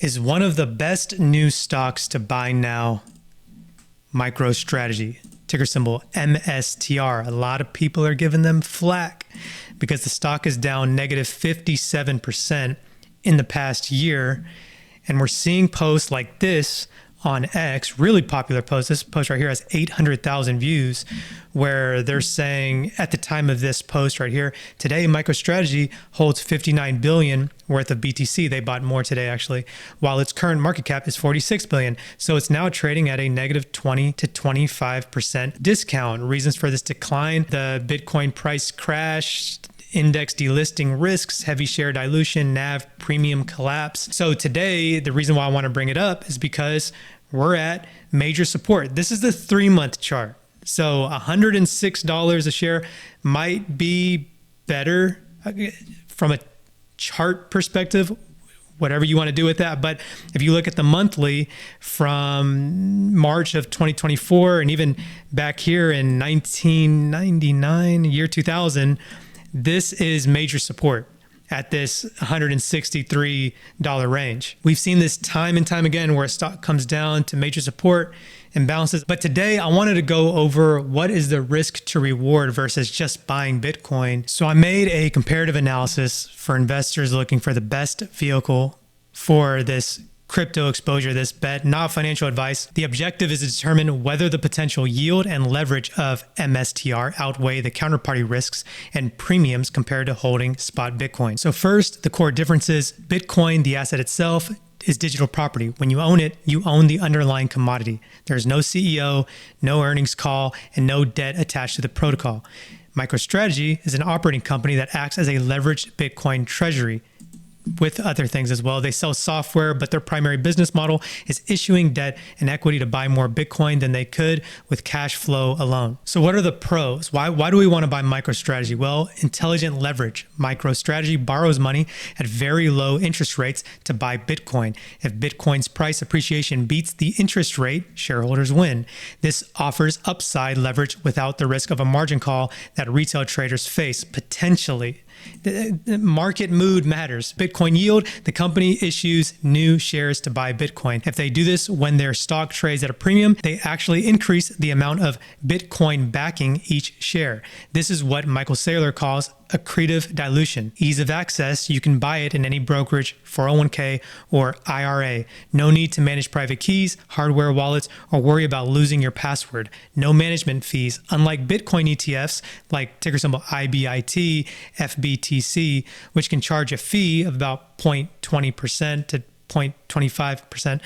Is one of the best new stocks to buy now MicroStrategy, ticker symbol MSTR. A lot of people are giving them flack because the stock is down negative 57% in the past year. And we're seeing posts like this on X, really popular post. This post right here has 800,000 views, where they're saying at the time of this post right here, today MicroStrategy holds 59 billion worth of BTC. They bought more today actually, while its current market cap is 46 billion. So it's now trading at a negative 20 to 25% discount. Reasons for this decline: the Bitcoin price crash, index delisting risks, heavy share dilution, NAV premium collapse. So today, the reason why I want to bring it up is because we're at major support. This is the 3-month chart. So $106 a share might be better from a chart perspective, whatever you want to do with that. But if you look at the monthly from March of 2024, and even back here in 1999, year 2000, this is major support at this $163 range. We've seen this time and time again where a stock comes down to major support and bounces. But today I wanted to go over what is the risk to reward versus just buying Bitcoin. So I made a comparative analysis for investors looking for the best vehicle for this crypto exposure, this bet, not financial advice. The objective is to determine whether the potential yield and leverage of MSTR outweigh the counterparty risks and premiums compared to holding spot Bitcoin. So first, the core differences: Bitcoin, the asset itself, is digital property. When you own it, you own the underlying commodity. There's no CEO, no earnings call, and no debt attached to the protocol. MicroStrategy is an operating company that acts as a leveraged Bitcoin treasury, with other things as well. They sell software, but their primary business model is issuing debt and equity to buy more Bitcoin than they could with cash flow alone. So what are the pros? Why do we want to buy MicroStrategy? Well, intelligent leverage. MicroStrategy borrows money at very low interest rates to buy Bitcoin. If Bitcoin's price appreciation beats the interest rate, shareholders win. This offers upside leverage without the risk of a margin call that retail traders face potentially. The market mood matters. Bitcoin yield: the company issues new shares to buy Bitcoin. If they do this when their stock trades at a premium, they actually increase the amount of Bitcoin backing each share. This is what Michael Saylor calls accretive dilution. Ease of access: you can buy it in any brokerage, 401k, or IRA. No need to manage private keys, hardware wallets, or worry about losing your password. No management fees. Unlike Bitcoin ETFs like ticker symbol IBIT, FBTC, which can charge a fee of about 0.20% to 0.25%,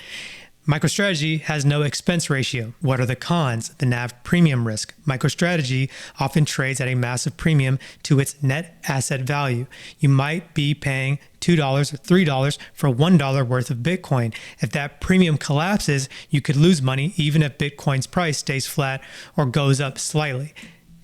MicroStrategy has no expense ratio. What are the cons? The NAV premium risk. MicroStrategy often trades at a massive premium to its net asset value. You might be paying $2 or $3 for $1 worth of Bitcoin. If that premium collapses, you could lose money even if Bitcoin's price stays flat or goes up slightly.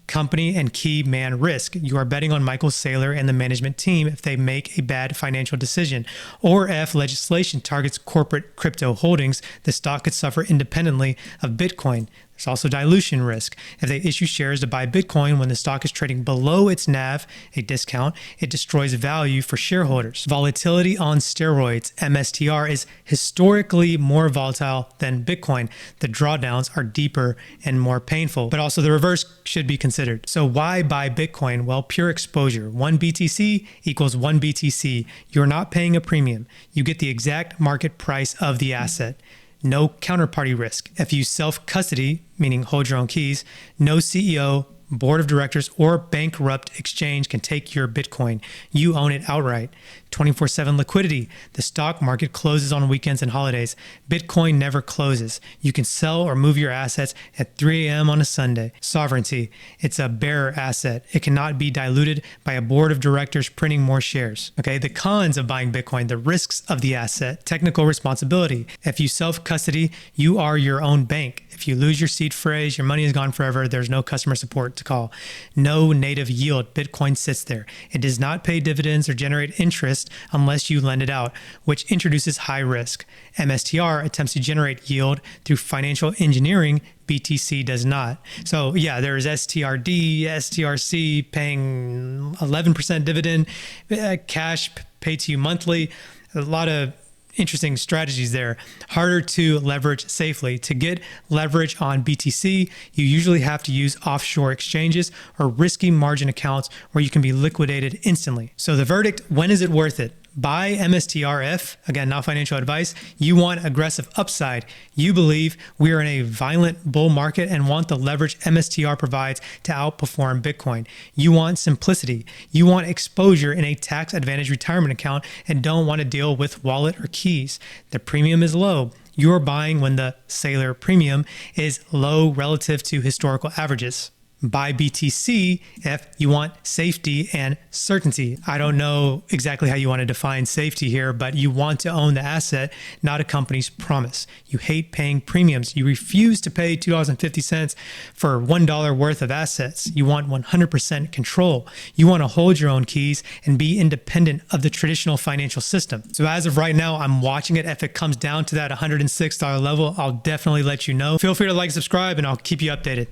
Company and key man risk. You are betting on Michael Saylor and the management team if they make a bad financial decision, or if legislation targets corporate crypto holdings, the stock could suffer independently of Bitcoin. There's also dilution risk. If they issue shares to buy Bitcoin when the stock is trading below its NAV, a discount, it destroys value for shareholders. Volatility on steroids. MSTR is historically more volatile than Bitcoin. The drawdowns are deeper and more painful, but also the reverse should be considered. So why buy Bitcoin? Well, pure exposure. 1 BTC equals 1 BTC. You're not paying a premium. You get the exact market price of the asset. No counterparty risk. If you self-custody, meaning hold your own keys, no CEO, board of directors, or bankrupt exchange can take your Bitcoin. You own it outright. 24/7 liquidity. The stock market closes on weekends and holidays. Bitcoin never closes. You can sell or move your assets at 3 a.m. on a Sunday. Sovereignty. It's a bearer asset. It cannot be diluted by a board of directors printing more shares. Okay, the cons of buying Bitcoin: the risks of the asset. Technical responsibility. If you self-custody, you are your own bank. If you lose your seed phrase, your money is gone forever. There's no customer support to call. No native yield. Bitcoin sits there. It does not pay dividends or generate interest unless you lend it out, which introduces high risk. MSTR attempts to generate yield through financial engineering. BTC does not. So yeah, there's STRD, STRC paying 11% dividend, cash paid to you monthly. A lot of interesting strategies there. Harder to leverage safely. To get leverage on BTC, you usually have to use offshore exchanges or risky margin accounts where you can be liquidated instantly. So the verdict, when is it worth it? Buy MSTR if, again, not financial advice, you want aggressive upside. You believe we are in a violent bull market and want the leverage MSTR provides to outperform Bitcoin. You want simplicity. You want exposure in a tax advantage retirement account and don't want to deal with wallet or keys. The premium is low. You're buying when the Sailor premium is low relative to historical averages. Buy BTC if you want safety and certainty. I don't know exactly how you want to define safety here, but you want to own the asset, not a company's promise. You hate paying premiums. You refuse to pay $2.50 for $1 worth of assets. You want 100% control. You want to hold your own keys and be independent of the traditional financial system. So as of right now, I'm watching it. If it comes down to that $106 level, I'll definitely let you know. Feel free to like, subscribe, and I'll keep you updated.